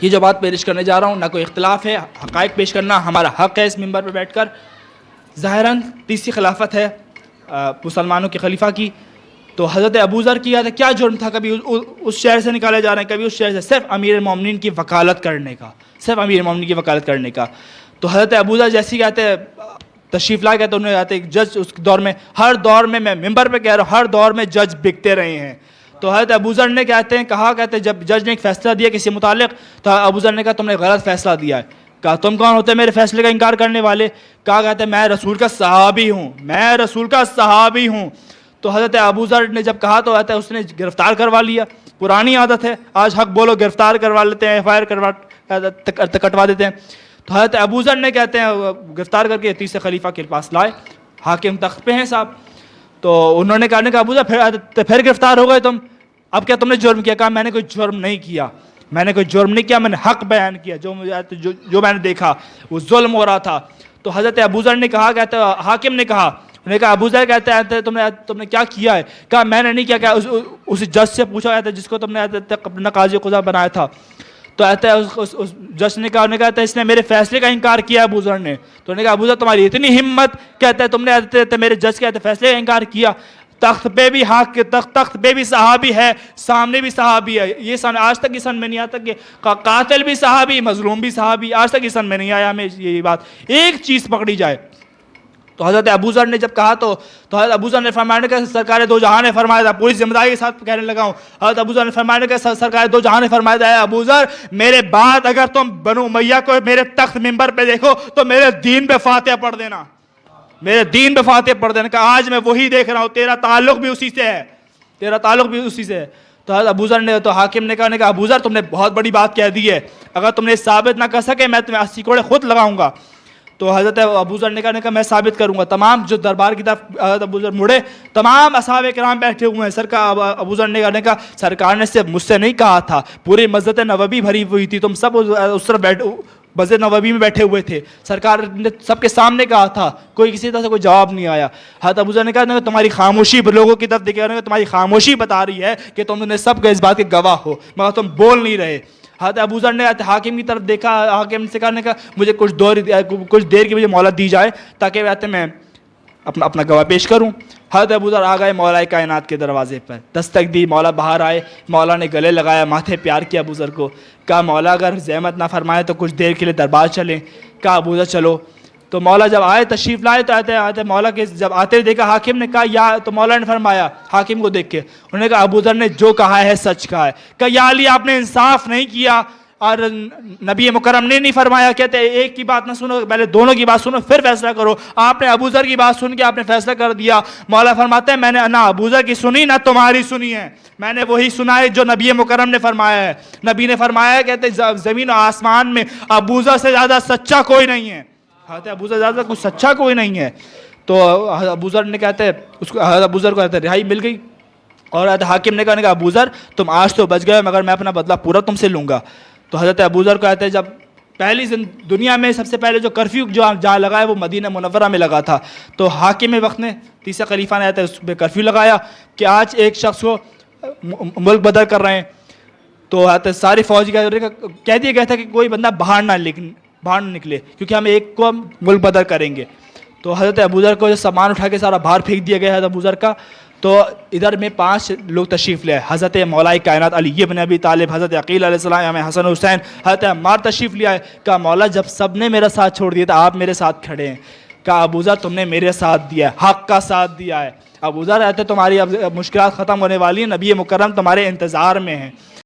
یہ جو بات پیش کرنے جا رہا ہوں نہ کوئی اختلاف ہے، حقائق پیش کرنا ہمارا حق ہے اس ممبر پہ بیٹھ کر۔ ظاہراً تیسری خلافت ہے مسلمانوں کے خلیفہ کی، تو حضرت ابوذر کی کیا جرم تھا کبھی اس شہر سے نکالے جا رہے ہیں، کبھی اس شہر سے، صرف امیر المومنین کی وکالت کرنے کا، صرف امیر المومنین کی وکالت کرنے کا۔ تو حضرت ابوذر جیسی کہتے ہیں تشریف لا کہتے انہوں نے کہتے جج اس دور میں، ہر دور میں ممبر پہ کہہ رہا ہوں، ہر دور میں جج بکتے رہے ہیں۔ تو حضرت ابوذر نے کہتے ہیں جب جج نے ایک فیصلہ دیا کسی متعلق، تو ابوذر نے کہا تم نے غلط فیصلہ دیا ہے۔ کہا تم کون ہوتے میرے فیصلے کا انکار کرنے والے؟ کہتے میں رسول کا صحابی ہوں، میں رسول کا صحابی ہوں۔ تو حضرت ابوذر نے جب کہا تو اس نے گرفتار کروا لیا۔ پرانی عادت ہے، آج حق بولو گرفتار کروا لیتے ہیں، FIR کٹوا دیتے ہیں۔ تو حضرت ابوذر نے کہتے ہیں گرفتار کر کے تیسرے خلیفہ کے پاس لائے، حاکم تخت پہ ہیں صاحب۔ تو انہوں نے کہا ابوذر پھر گرفتار ہو گئے تم، اب کیا تم نے جرم کیا؟ کہا میں نے کوئی جرم نہیں کیا، میں نے کوئی جرم نہیں کیا، میں نے حق بیان کیا، جو میں نے دیکھا وہ ظلم ہو رہا تھا۔ تو حضرت ابوذر نے کہا حاکم نے کہا ابوذر کہتے ہیں تم نے کیا کیا ہے؟ کہا میں نے نہیں کیا۔ کہ اس جج سے پوچھا جاتا ہے جس کو تم نے اپنا قاضی قضا بنایا تھا، تو اس جج نے کہا اس نے میرے فیصلے کا انکار کیا ابوذر نے۔ تو نے کہا ابوذر تمہاری اتنی ہمت، کہتا ہے تم نے میرے جج کے فیصلے کا انکار کیا، تخت پہ بھی تخت پہ بھی صحابی ہے، سامنے بھی صحابی ہے، یہ آج تک یہ سن میں نہیں آتا کہ قاتل بھی صحابی مظلوم بھی صحابی، آج تک یہ سن میں نہیں آیا ہمیں یہ بات ایک چیز پکڑی جائے۔ تو حضرت ابوذر نے جب کہا تو حضرت ابوذر نے فرمایا کہ سرکار دو جہاں نے فرمایا تھا، پوری ذمہ داری کے ساتھ کہنے لگا ہوں، حضرت ابوذر نے فرمایا کہ سرکار دو جہاں نے فرمایا تھا، اے ابوذر میرے بعد اگر تم بنو امیہ کو میرے تخت ممبر پہ دیکھو تو میرے دین پہ فاتحہ پڑھ دینا، میرے دین پہ فاتحہ پڑھ دینا۔ کہ آج میں وہی دیکھ رہا ہوں، تیرا تعلق بھی اسی سے ہے، تیرا تعلق بھی اسی سے ہے۔ تو حضرت ابوذر نے تو حاکم نے کہا ابوذر تم نے بہت بڑی بات کہہ دی ہے، اگر تم نے ثابت نہ کر سکے میں تمہیں 80 کوڑے خود لگاؤں گا۔ تو حضرت ابوذر نے کہا میں ثابت کروں گا۔ تمام جو دربار کی طرف حضرت ابوذر مڑے، تمام اصحاب کرام بیٹھے ہوئے ہیں۔ سرکار ابوذر نے کہا سرکار نے صرف مجھ سے نہیں کہا تھا، پوری مسجد نبوی بھری ہوئی تھی، تم سب اس طرف مسجد نبوی میں بیٹھے ہوئے تھے، سرکار نے سب کے سامنے کہا تھا، کوئی کسی طرح سے کوئی جواب نہیں آیا۔ حضرت ابوذر نے کہا تمہاری خاموشی لوگوں کی طرف دیکھے، تمہاری خاموشی بتا رہی ہے کہ تم نے سب کے اس بات کے گواہ ہو، مگر تم بول نہیں رہے۔ حضرت ابوذر نے حاکم کی طرف دیکھا، حاکم سے کہا مجھے کچھ دیر کی مجھے مہلت دی جائے تاکہ میں اپنا گواہ پیش کروں۔ حضرت ابوذر آ گئے مولا کائنات کے دروازے پر، دستک دی، مولا باہر آئے، مولا نے گلے لگایا، ماتھے پیار کیا ابوذر کو۔ کہا مولا اگر زحمت نہ فرمائے تو کچھ دیر کے لیے دربار چلیں۔ کہا ابوذر چلو۔ تو مولا جب آئے تشریف لائے تو آتے مولا کے جب آتے ہوئے دیکھا حاکم نے کہا تو مولا نے فرمایا حاکم کو دیکھ کے انہوں نے کہا ابوذر نے جو کہا ہے سچ کہا ہے۔ کہا یا علی آپ نے انصاف نہیں کیا، اور نبی مکرم نے نہیں فرمایا، کہتے ایک کی بات نہ سنو، پہلے دونوں کی بات سنو پھر فیصلہ کرو، آپ نے ابوذر کی بات سن کے آپ نے فیصلہ کر دیا۔ مولا فرماتے ہیں میں نے نہ ابوذر کی سنی نہ تمہاری سنی ہے، میں نے وہی سنا ہے جو نبی مکرم نے فرمایا ہے۔ نبی نے فرمایا ہے کہتے زمین و آسمان میں ابوذر سے زیادہ سچا کوئی نہیں ہے، حضرت ابوذر سے زیادہ کچھ سچا کوئی نہیں ہے۔ تو ابوذر نے کہتے حضرت ابوذر کو رہائی مل گئی، اور حاکم نے کہا ابوذر تم آج تو بچ گئے مگر میں اپنا بدلہ پورا تم سے لوں گا۔ تو حضرت ابوذر کو کہتے ہیں جب پہلی دنیا میں سب سے پہلے جو کرفیو جہاں لگا ہے وہ مدینہ منورہ میں لگا تھا، تو حاکم وقت نے تیسرے خلیفہ نے اس پہ کرفیو لگایا کہ آج ایک شخص کو ملک بدر کر رہے ہیں، تو ساری فوج کہہ دیا گیا تھا کہ کوئی بندہ باہر نہ نکلے کیونکہ ہم ایک کو ملک بدر کریں گے۔ تو حضرت ابوذر کو سامان اٹھا کے سارا باہر پھینک دیا گیا حضرت ابوذر کا۔ تو ادھر میں 5 لوگ تشریف لے آئے، حضرت مولا کائنات علی بن ابی طالب، حضرت عقیل علیہ السلام، امام حسن حسین، حضرت عمار تشریف لے آئے۔ کہا مولا جب سب نے میرا ساتھ چھوڑ دیا تھا آپ میرے ساتھ کھڑے ہیں۔ کہا ابوذر تم نے میرے ساتھ دیا ہے، حق کا ساتھ دیا ہے۔ ابوذر تمہاری اب مشکلات ختم ہونے والی ہیں، نبی مکرم تمہارے انتظار میں ہیں۔